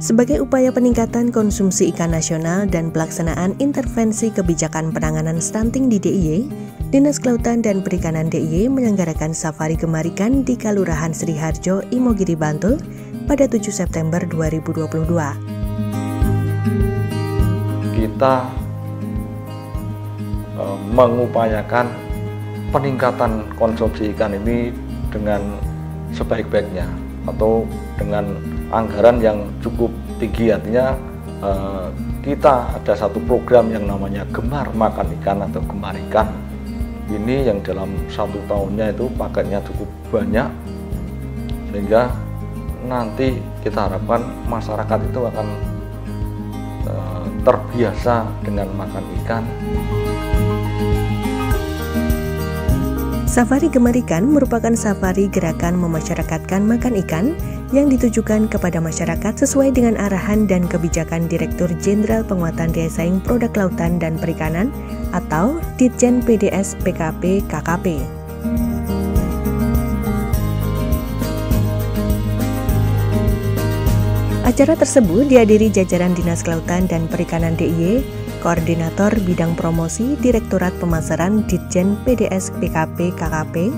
Sebagai upaya peningkatan konsumsi ikan nasional dan pelaksanaan intervensi kebijakan penanganan stunting di DIY, Dinas Kelautan dan Perikanan DIY menyelenggarakan safari gemar ikan di Kelurahan Sriharjo, Imogiri, Bantul pada 7 September 2022. Kita mengupayakan peningkatan konsumsi ikan ini dengan sebaik-baiknya atau dengan anggaran yang cukup tinggi. Artinya kita ada satu program yang namanya Gemar Makan Ikan atau Gemar Ikan. Ini yang dalam 1 tahunnya itu paketnya cukup banyak, sehingga nanti kita harapkan masyarakat itu akan terbiasa dengan makan ikan. Safari Gemar Ikan merupakan safari gerakan memasyarakatkan makan ikan yang ditujukan kepada masyarakat sesuai dengan arahan dan kebijakan Direktur Jenderal Penguatan Daya Saing Produk Kelautan dan Perikanan atau Ditjen PDS PKP KKP. Acara tersebut dihadiri jajaran Dinas Kelautan dan Perikanan DIY, Koordinator Bidang Promosi Direktorat Pemasaran Ditjen PDS PKP KKP,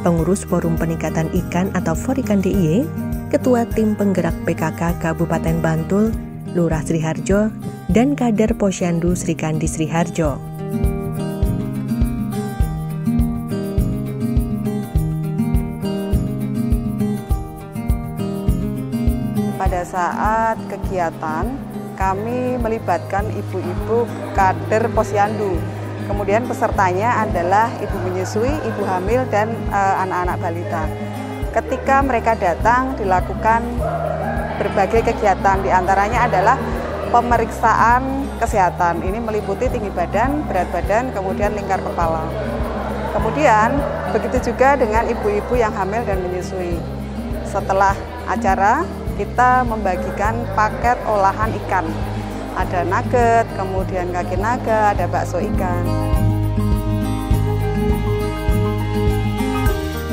Pengurus Forum Peningkatan Ikan atau Forikan DIY, Ketua Tim Penggerak PKK Kabupaten Bantul, Lurah Sriharjo, dan Kader Posyandu Srikandi Sriharjo. Pada saat kegiatan, kami melibatkan ibu-ibu kader posyandu. Kemudian pesertanya adalah ibu menyusui, ibu hamil, dan anak-anak balita. Ketika mereka datang, dilakukan berbagai kegiatan, diantaranya adalah pemeriksaan kesehatan. Ini meliputi tinggi badan, berat badan, kemudian lingkar kepala. Kemudian begitu juga dengan ibu-ibu yang hamil dan menyusui. Setelah acara, kita membagikan paket olahan ikan. Ada nugget, kemudian kaki naga, ada bakso ikan.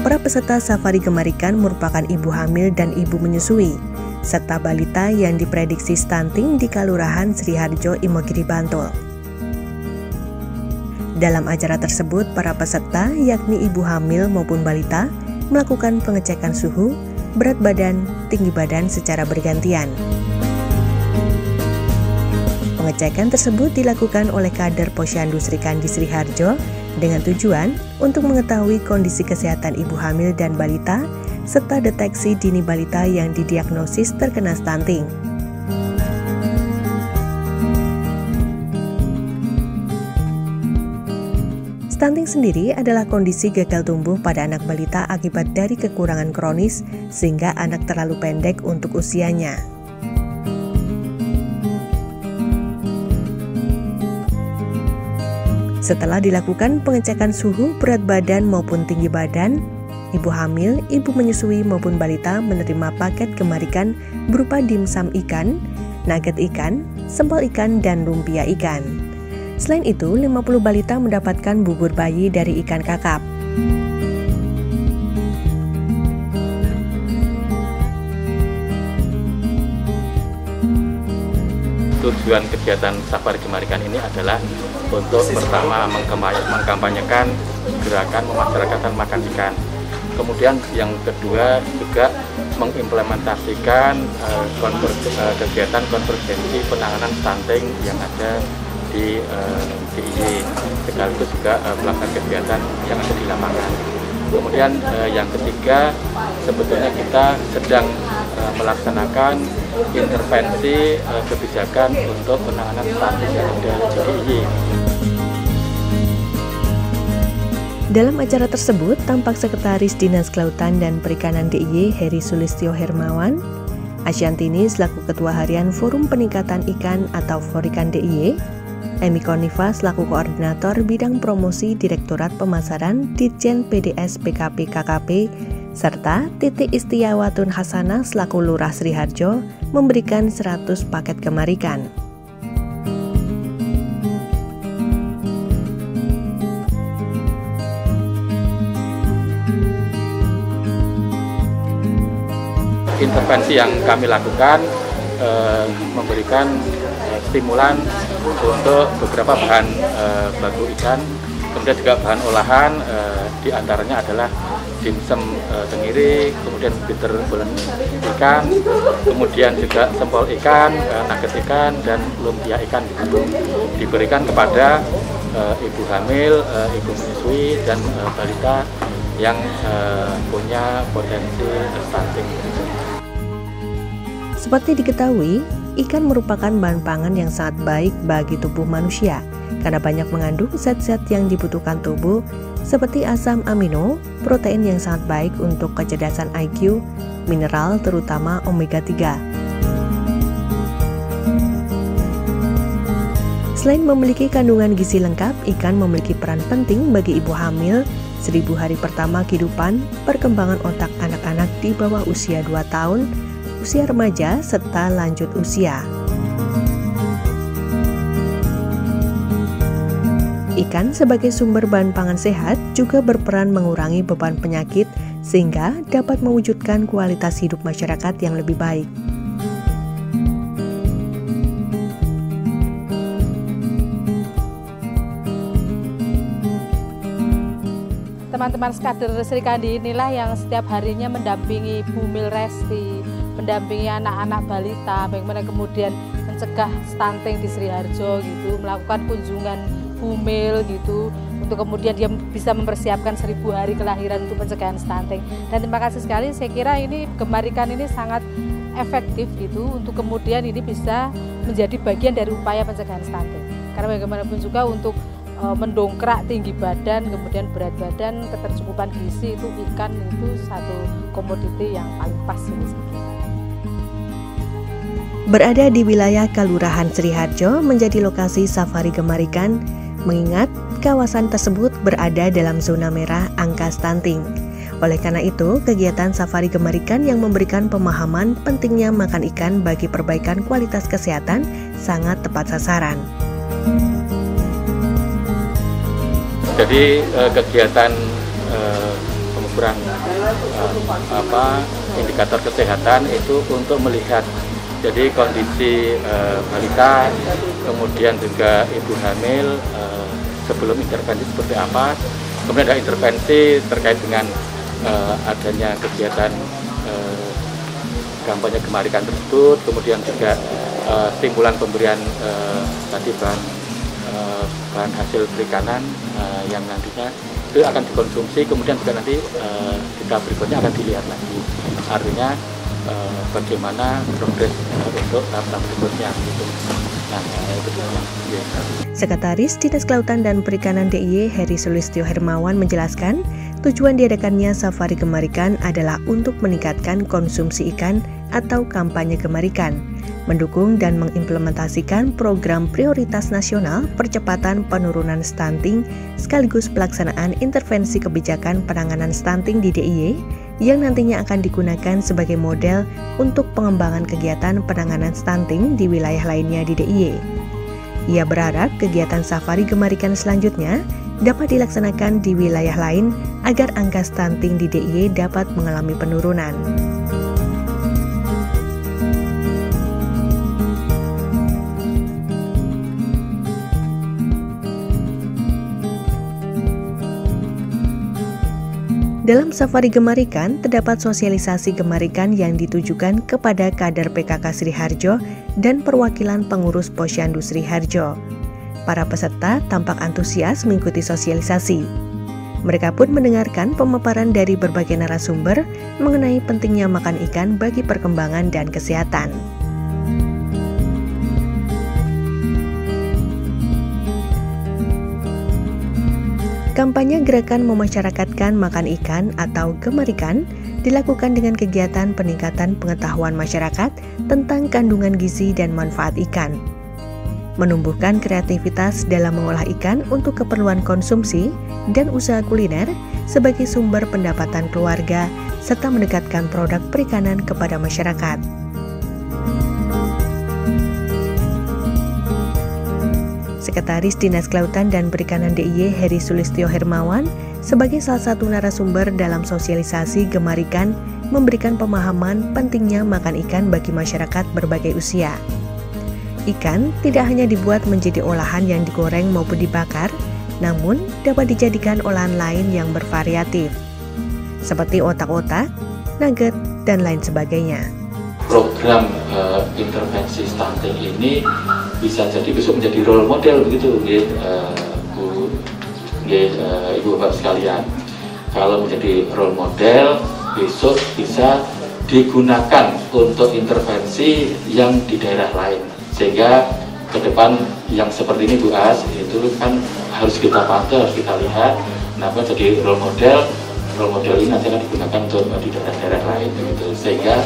Para peserta safari Gemar Ikan merupakan ibu hamil dan ibu menyusui, serta balita yang diprediksi stunting di Kelurahan Sriharjo, Imogiri, Bantul. Dalam acara tersebut, para peserta, yakni ibu hamil maupun balita, melakukan pengecekan suhu, berat badan, tinggi badan secara bergantian. Pengecekan tersebut dilakukan oleh kader Posyandu Srikandi Sriharjo dengan tujuan untuk mengetahui kondisi kesehatan ibu hamil dan balita serta deteksi dini balita yang didiagnosis terkena stunting. Stunting sendiri adalah kondisi gagal tumbuh pada anak balita akibat dari kekurangan kronis sehingga anak terlalu pendek untuk usianya. Setelah dilakukan pengecekan suhu, berat badan maupun tinggi badan, ibu hamil, ibu menyusui maupun balita menerima paket Gemar Ikan berupa dimsum ikan, nugget ikan, sempol ikan, dan lumpia ikan. Selain itu, 50 balita mendapatkan bubur bayi dari ikan kakap. Tujuan kegiatan safari Gemar Ikan ini adalah untuk pertama mengkampanyekan gerakan memasyarakatkan makan ikan. Kemudian yang kedua juga mengimplementasikan kegiatan konvergensi penanganan stunting yang ada di DIY, sekaligus juga melakukan kegiatan yang ada di lapangan. Kemudian yang ketiga, sebetulnya kita sedang melaksanakan intervensi kebijakan untuk penanganan stunting yang ada di DIY. Dalam acara tersebut, tampak Sekretaris Dinas Kelautan dan Perikanan DIY Heri Sulistyo Hermawan, Asyantini selaku Ketua Harian Forum Peningkatan Ikan atau Forikan DIY, Emi Konifa selaku Koordinator Bidang Promosi Direktorat Pemasaran Ditjen PDS PKP KKP, serta Titi Istiawatun Hasanah selaku Lurah Sriharjo memberikan 100 paket Gemar Ikan. Intervensi yang kami lakukan memberikan stimulan untuk beberapa bahan baku ikan, kemudian juga bahan olahan, diantaranya adalah dimsum tenggiri, kemudian bitter bolen ikan, kemudian juga sempol ikan, nugget ikan, dan lumpia ikan gitu. Diberikan kepada ibu hamil, ibu menyusui, dan balita yang punya potensi stunting. Seperti diketahui, ikan merupakan bahan pangan yang sangat baik bagi tubuh manusia karena banyak mengandung zat-zat yang dibutuhkan tubuh seperti asam amino, protein yang sangat baik untuk kecerdasan IQ, mineral terutama omega 3. Selain memiliki kandungan gizi lengkap, ikan memiliki peran penting bagi ibu hamil 1000 hari pertama kehidupan, perkembangan otak anak-anak di bawah usia 2 tahun, usia remaja, serta lanjut usia. Ikan sebagai sumber bahan pangan sehat juga berperan mengurangi beban penyakit sehingga dapat mewujudkan kualitas hidup masyarakat yang lebih baik. Teman-teman skader Sri Kandi inilah yang setiap harinya mendampingi Bu Mil Resti, mendampingi anak-anak balita, bagaimana kemudian mencegah stunting di Sri Harjo gitu, melakukan kunjungan bumil gitu, untuk kemudian dia bisa mempersiapkan 1000 hari kelahiran untuk pencegahan stunting. Dan terima kasih sekali, saya kira ini Gemar Ikan ini sangat efektif gitu, untuk kemudian ini bisa menjadi bagian dari upaya pencegahan stunting. Karena bagaimanapun juga untuk mendongkrak tinggi badan, kemudian berat badan, ketercukupan gizi, itu ikan itu satu komoditi yang paling pas ini. Berada di wilayah Kelurahan Sri Harjo menjadi lokasi safari Gemar Ikan, mengingat kawasan tersebut berada dalam zona merah angka stunting. Oleh karena itu, kegiatan safari Gemar Ikan yang memberikan pemahaman pentingnya makan ikan bagi perbaikan kualitas kesehatan sangat tepat sasaran. Jadi kegiatan pengukuran indikator kesehatan itu untuk melihat jadi kondisi balita, kemudian juga ibu hamil sebelum intervensi seperti apa, kemudian ada intervensi terkait dengan adanya kegiatan kampanye Gemar Ikan tersebut, kemudian juga stimulan pemberian tadi bahan hasil perikanan yang nantinya itu akan dikonsumsi, kemudian juga nanti kita berikutnya akan dilihat lagi, artinya bagaimana progres untuk tahap berikutnya gitu. Nah, itu ya. Sekretaris Dinas Kelautan dan Perikanan DIY Heri Sulistyo Hermawan menjelaskan, tujuan diadakannya safari Gemar Ikan adalah untuk meningkatkan konsumsi ikan atau kampanye Gemar Ikan, mendukung dan mengimplementasikan program prioritas nasional percepatan penurunan stunting sekaligus pelaksanaan intervensi kebijakan penanganan stunting di DIY yang nantinya akan digunakan sebagai model untuk pengembangan kegiatan penanganan stunting di wilayah lainnya di DIY. Ia berharap kegiatan safari Gemar Ikan selanjutnya dapat dilaksanakan di wilayah lain agar angka stunting di DIY dapat mengalami penurunan. Dalam safari Gemar Ikan, terdapat sosialisasi Gemar Ikan yang ditujukan kepada kader PKK Sri Harjo dan perwakilan pengurus Posyandu Sri Harjo. Para peserta tampak antusias mengikuti sosialisasi. Mereka pun mendengarkan pemaparan dari berbagai narasumber mengenai pentingnya makan ikan bagi perkembangan dan kesehatan. Kampanye gerakan memasyarakatkan makan ikan atau Gemar Ikan dilakukan dengan kegiatan peningkatan pengetahuan masyarakat tentang kandungan gizi dan manfaat ikan, menumbuhkan kreativitas dalam mengolah ikan untuk keperluan konsumsi dan usaha kuliner sebagai sumber pendapatan keluarga, serta mendekatkan produk perikanan kepada masyarakat. Sekretaris Dinas Kelautan dan Perikanan DIY Heri Sulistyo Hermawan sebagai salah satu narasumber dalam sosialisasi Gemar Ikan memberikan pemahaman pentingnya makan ikan bagi masyarakat berbagai usia. Ikan tidak hanya dibuat menjadi olahan yang digoreng maupun dibakar, namun dapat dijadikan olahan lain yang bervariatif, seperti otak-otak, nugget, dan lain sebagainya. Program intervensi stunting ini bisa jadi besok menjadi role model begitu, Ibu Bapak sekalian. Kalau menjadi role model, besok bisa digunakan untuk intervensi yang di daerah lain, sehingga ke depan yang seperti ini Bu As itu kan harus kita pantau, harus kita lihat. Kenapa jadi role model ini nanti akan digunakan untuk di daerah-daerah lain gitu, sehingga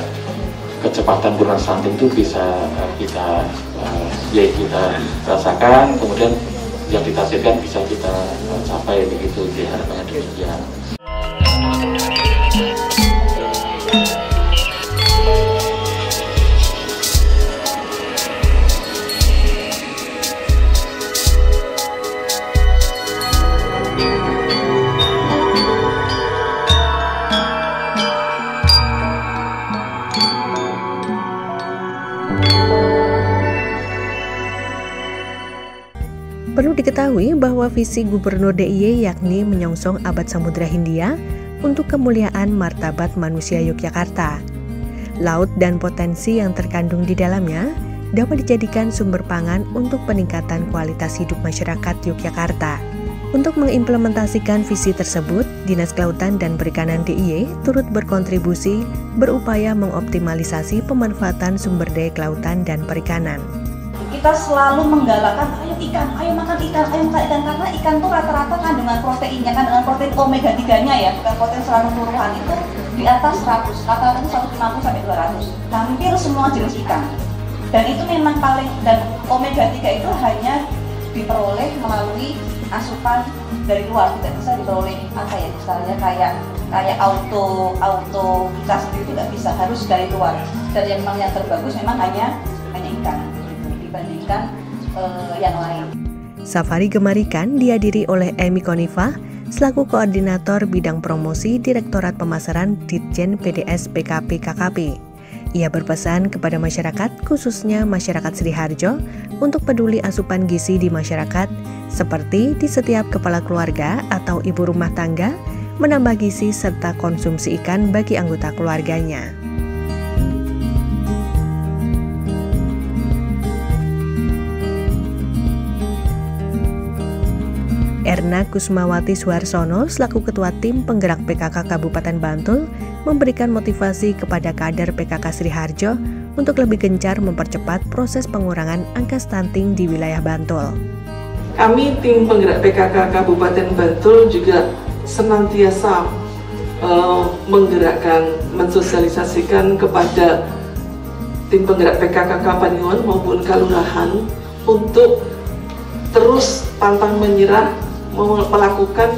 kecepatan penurunan stunting itu bisa kita rasakan, kemudian yang ditargetkan bisa kita capai begitu, harapannya demikian. Perlu diketahui bahwa visi Gubernur DIY yakni menyongsong abad Samudra Hindia untuk kemuliaan martabat manusia Yogyakarta. Laut dan potensi yang terkandung di dalamnya dapat dijadikan sumber pangan untuk peningkatan kualitas hidup masyarakat Yogyakarta. Untuk mengimplementasikan visi tersebut, Dinas Kelautan dan Perikanan DIY turut berkontribusi berupaya mengoptimalisasi pemanfaatan sumber daya kelautan dan perikanan. Kita selalu menggalakkan, ayo makan ikan, karena ikan tuh rata-rata kandungan proteinnya, kandungan protein omega 3-nya ya, bukan protein secara keseluruhan itu di atas 100, rata-rata itu 150 sampai 200. Hampir semua jenis ikan. Dan itu memang dan omega 3 itu hanya diperoleh melalui asupan dari luar, tidak bisa diperoleh misalnya kayak auto kita sendiri tidak bisa, harus dari luar. Dan yang memang yang terbagus memang hanya ikan dibandingkan yang lain. Safari Gemar Ikan dihadiri oleh Emi Konifah selaku Koordinator Bidang Promosi Direktorat Pemasaran Ditjen PDS PKP KKP. Ia berpesan kepada masyarakat, khususnya masyarakat Sriharjo, untuk peduli asupan gizi di masyarakat, seperti di setiap kepala keluarga atau ibu rumah tangga, menambah gizi serta konsumsi ikan bagi anggota keluarganya. Erna Kusmawati Suharsono selaku Ketua Tim Penggerak PKK Kabupaten Bantul memberikan motivasi kepada kader PKK Sriharjo untuk lebih gencar mempercepat proses pengurangan angka stunting di wilayah Bantul. Kami Tim Penggerak PKK Kabupaten Bantul juga senantiasa menggerakkan, mensosialisasikan kepada Tim Penggerak PKK Kapanewon maupun Kalurahan untuk terus pantang menyerah melakukan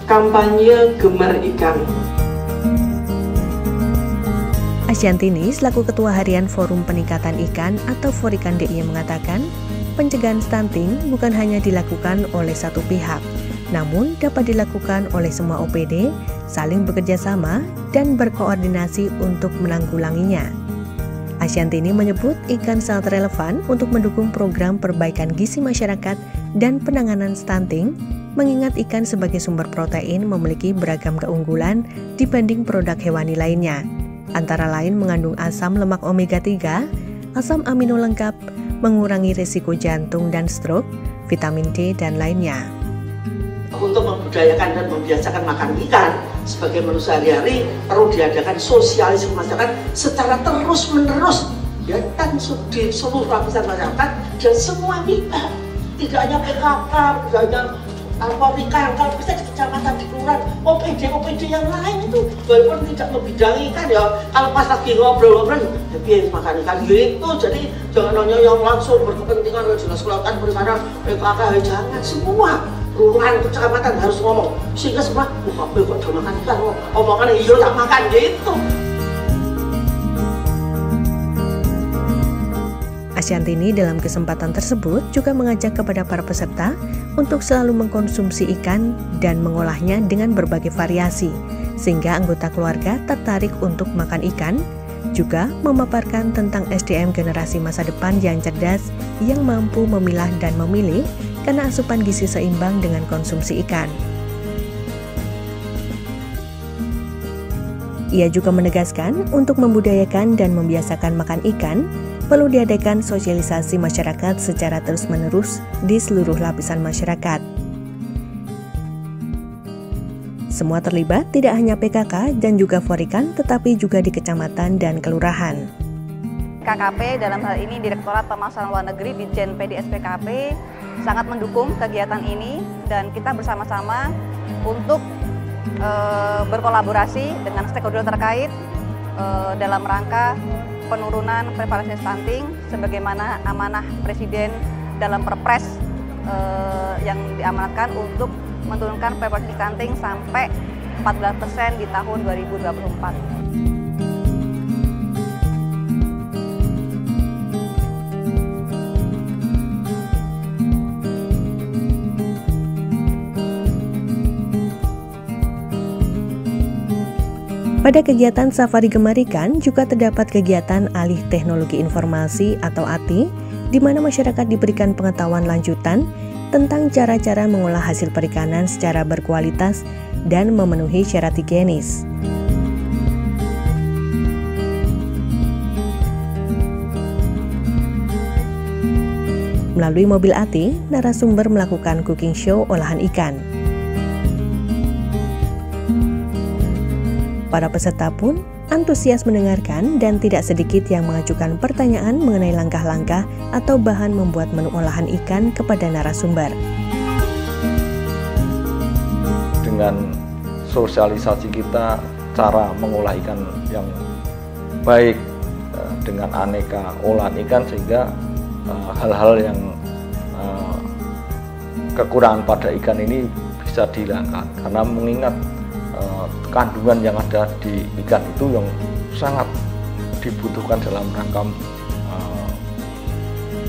kampanye Gemar Ikan. Asyiantini selaku Ketua Harian Forum Peningkatan Ikan atau Forikan DIY mengatakan, pencegahan stunting bukan hanya dilakukan oleh satu pihak, namun dapat dilakukan oleh semua OPD, saling bekerja sama dan berkoordinasi untuk menanggulanginya. Asyiantini menyebut ikan sangat relevan untuk mendukung program perbaikan gizi masyarakat dan penanganan stunting, mengingat ikan sebagai sumber protein memiliki beragam keunggulan dibanding produk hewani lainnya, antara lain mengandung asam lemak omega 3, asam amino lengkap, mengurangi risiko jantung dan stroke, vitamin D, dan lainnya. Untuk membudayakan dan membiasakan makan ikan sebagai menu sehari-hari, perlu diadakan sosialisasi masyarakat secara terus-menerus ya, dan di seluruh lapisan masyarakat dan semua pihak, tidak hanya PKK, tidak hanya Forikan, kalau bisa di kecamatan, di kelurahan, OPD yang lain itu walaupun tidak membidangi ikan ya, kalau pas lagi ngobrol-ngobrol ya biar makan ikan gitu. Jadi jangan hanya yang langsung berkepentingan Dinas Kelautan Perikanan PKK, jangan, semua kelurahan kecamatan harus ngomong sehingga semua kok udah makan ikan, omongan iya tak makan gitu. Asyantini dalam kesempatan tersebut juga mengajak kepada para peserta untuk selalu mengkonsumsi ikan dan mengolahnya dengan berbagai variasi, sehingga anggota keluarga tertarik untuk makan ikan, juga memaparkan tentang SDM generasi masa depan yang cerdas, yang mampu memilah dan memilih karena asupan gizi seimbang dengan konsumsi ikan. Ia juga menegaskan untuk membudayakan dan membiasakan makan ikan, perlu diadakan sosialisasi masyarakat secara terus-menerus di seluruh lapisan masyarakat. Semua terlibat tidak hanya PKK dan juga Forikan, tetapi juga di kecamatan dan kelurahan. KKP dalam hal ini Direktorat Pemasaran Luar Negeri Ditjen PDSPKP sangat mendukung kegiatan ini, dan kita bersama-sama untuk berkolaborasi dengan stakeholder terkait dalam rangka penurunan prevalensi stunting sebagaimana amanah Presiden dalam Perpres yang diamanatkan untuk menurunkan prevalensi stunting sampai 14% di tahun 2024. Pada kegiatan Safari Gemar Ikan juga terdapat kegiatan alih teknologi informasi atau ATI, di mana masyarakat diberikan pengetahuan lanjutan tentang cara-cara mengolah hasil perikanan secara berkualitas dan memenuhi syarat higienis. Melalui mobil ATI, narasumber melakukan cooking show olahan ikan. Para peserta pun antusias mendengarkan dan tidak sedikit yang mengajukan pertanyaan mengenai langkah-langkah atau bahan membuat menu olahan ikan kepada narasumber. Dengan sosialisasi kita cara mengolah ikan yang baik dengan aneka olahan ikan, sehingga hal-hal yang kekurangan pada ikan ini bisa dihilangkan, karena mengingat kandungan yang ada di ikan itu yang sangat dibutuhkan dalam rangka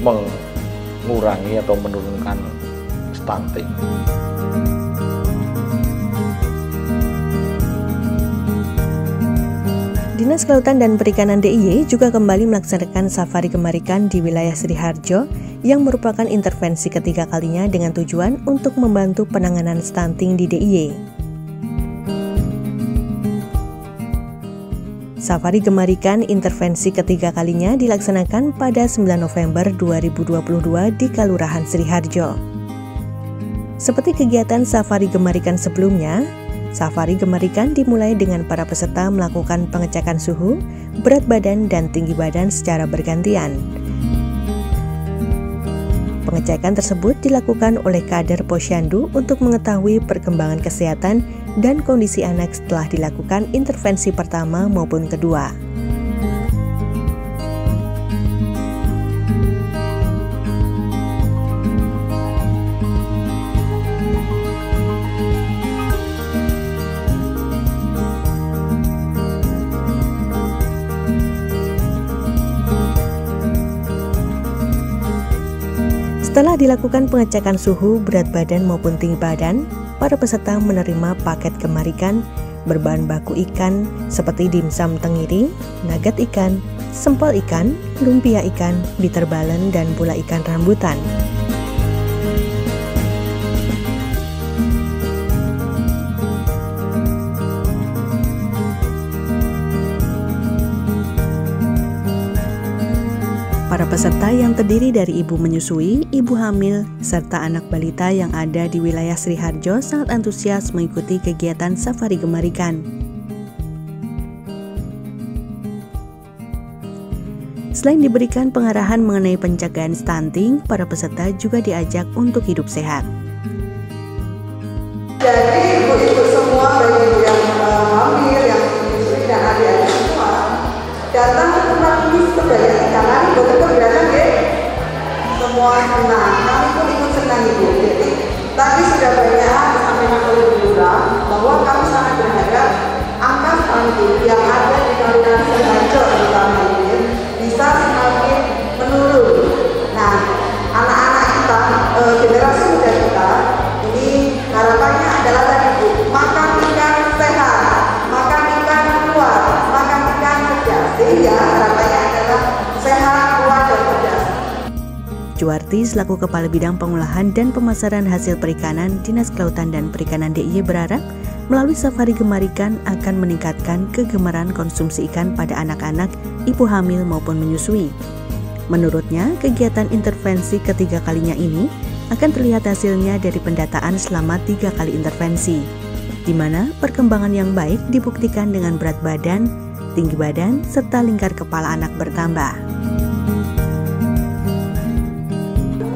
mengurangi atau menurunkan stunting. Dinas Kelautan dan Perikanan DIY juga kembali melaksanakan Safari Gemar Ikan di wilayah Sriharjo yang merupakan intervensi ketiga kalinya dengan tujuan untuk membantu penanganan stunting di DIY. Safari Gemar Ikan intervensi ketiga kalinya dilaksanakan pada 9 November 2022 di Kelurahan Sriharjo. Seperti kegiatan Safari Gemar Ikan sebelumnya, Safari Gemar Ikan dimulai dengan para peserta melakukan pengecekan suhu, berat badan, dan tinggi badan secara bergantian. Pengecekan tersebut dilakukan oleh kader Posyandu untuk mengetahui perkembangan kesehatan dan kondisi anak setelah dilakukan intervensi pertama maupun kedua. Setelah dilakukan pengecekan suhu, berat badan maupun tinggi badan, para peserta menerima paket Gemar Ikan berbahan baku ikan seperti dimsum tenggiri, nugget ikan, sempol ikan, lumpia ikan, bitter balen, dan pula ikan rambutan. Para peserta yang terdiri dari ibu menyusui, ibu hamil, serta anak balita yang ada di wilayah Sriharjo sangat antusias mengikuti kegiatan Safari Gemar Ikan. Selain diberikan pengarahan mengenai pencegahan stunting, para peserta juga diajak untuk hidup sehat. Jadi ibu-ibu semua, baik ibu yang hamil, yang menyusui, dan adik-adik semua, datang ke tempat ini sebanyak ikan. Betul biasa deh, semua senang, kami pun ikut senang ibu. Jadi tadi sudah banyak disampaikan oleh Bu Lurah bahwa kami sangat berharap angka stunting yang ada di Kelurahan Sriharjo terutama ini bisa semakin menurun. Sakti selaku Kepala Bidang Pengolahan dan Pemasaran Hasil Perikanan Dinas Kelautan dan Perikanan DIY berharap melalui safari gemar ikan akan meningkatkan kegemaran konsumsi ikan pada anak-anak, ibu hamil maupun menyusui. Menurutnya, kegiatan intervensi ketiga kalinya ini akan terlihat hasilnya dari pendataan selama 3 kali intervensi, di mana perkembangan yang baik dibuktikan dengan berat badan, tinggi badan, serta lingkar kepala anak bertambah.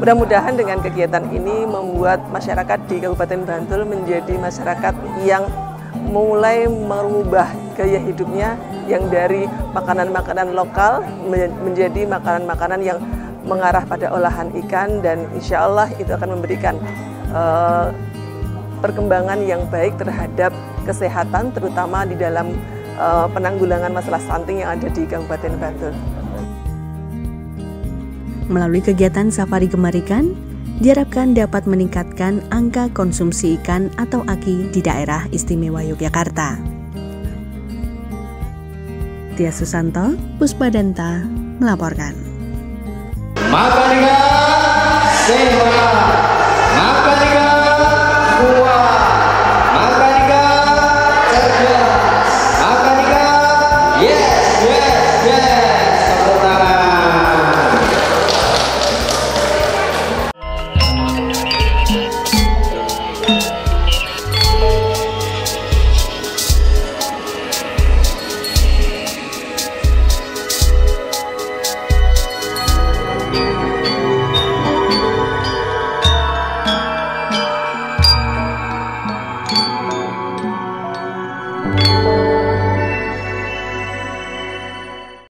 Mudah-mudahan dengan kegiatan ini membuat masyarakat di Kabupaten Bantul menjadi masyarakat yang mulai merubah gaya hidupnya yang dari makanan-makanan lokal menjadi makanan-makanan yang mengarah pada olahan ikan, dan insya Allah itu akan memberikan perkembangan yang baik terhadap kesehatan, terutama di dalam penanggulangan masalah stunting yang ada di Kabupaten Bantul. Melalui kegiatan safari gemar ikan, diharapkan dapat meningkatkan angka konsumsi ikan atau AKI di daerah istimewa Yogyakarta. Tia Susanto, Puspadanta, melaporkan. Makan ikan sehat.